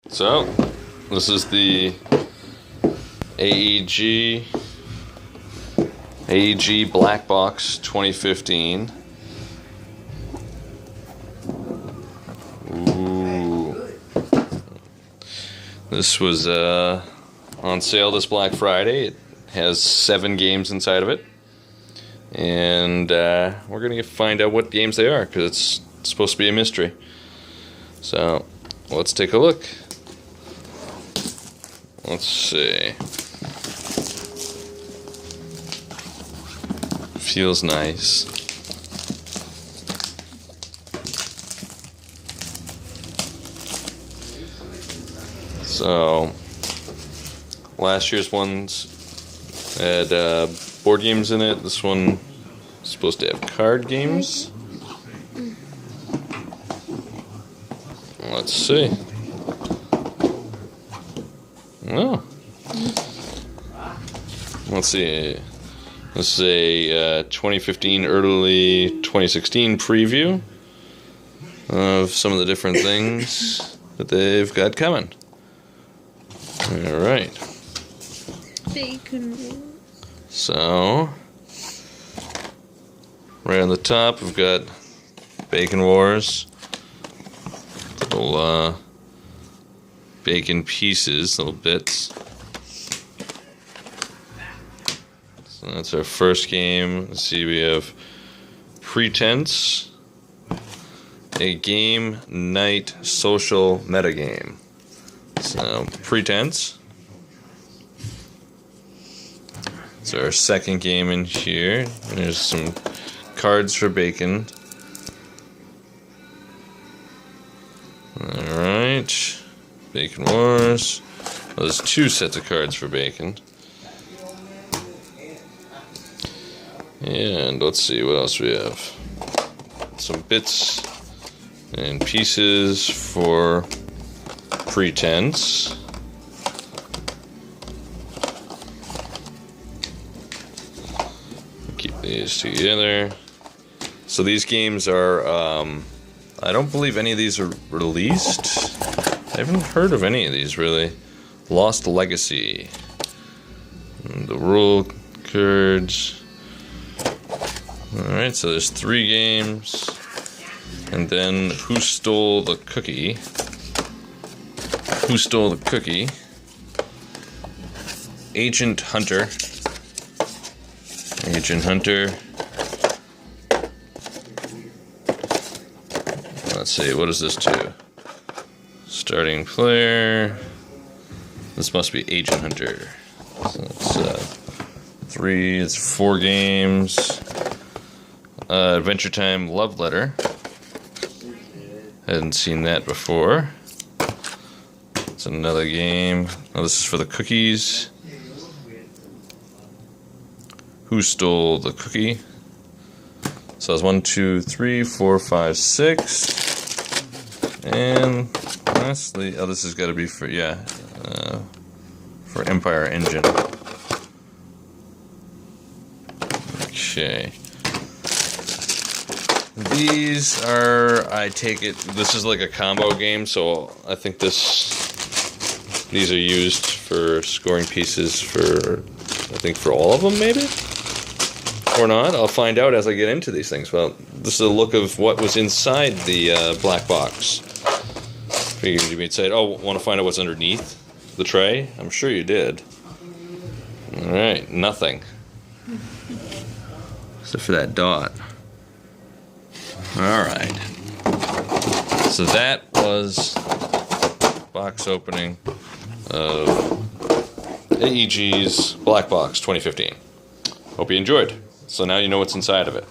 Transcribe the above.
So, this is the AEG Black Box 2015. Ooh. This was on sale this Black Friday. It has 7 games inside of it. And we're going to find out what games they are, because it's supposed to be a mystery. So, let's take a look. Let's see. Feels nice. So, last year's ones had board games in it. This one is supposed to have card games. Let's see. Oh. Let's see. This is a 2015 early 2016 preview of some of the different things that they've got coming. Alright. Bacon. So, right on the top we've got Bacon Wars. Little bacon pieces, little bits. So that's our first game. Let's see, we have Pretense, a game night social metagame. So, Pretense. It's our second game in here. There's some cards for bacon. Alright. Bacon Wars. Well, there's 2 sets of cards for bacon. And let's see what else we have. Some bits and pieces for Pretense. Keep these together. So these games are, I don't believe any of these are released. I haven't heard of any of these really. Lost Legacy. And the rule cards. Alright, so there's 3 games. And then Who Stole the Cookie? Who Stole the Cookie? Agent Hunter. Agent Hunter. Let's see, what does this do? Starting player. This must be Agent Hunter. So it's 3, it's 4 games. Adventure Time Love Letter. Hadn't seen that before. It's another game. Oh, this is for the cookies. Who Stole the Cookie? So it's 1, 2, 3, 4, 5, 6. And lastly, oh, this has got to be for, for Empire Engine. Okay. These are, I take it, this is like a combo game, so I think these are used for scoring pieces for, I think for all of them maybe? Or not, I'll find out as I get into these things. Well, this is a look of what was inside the black box. Figured you may say, oh, want to find out what's underneath the tray? I'm sure you did. Alright, nothing. Except for that dot. Alright. So that was box opening of AEG's Black Box 2015. Hope you enjoyed. So now you know what's inside of it.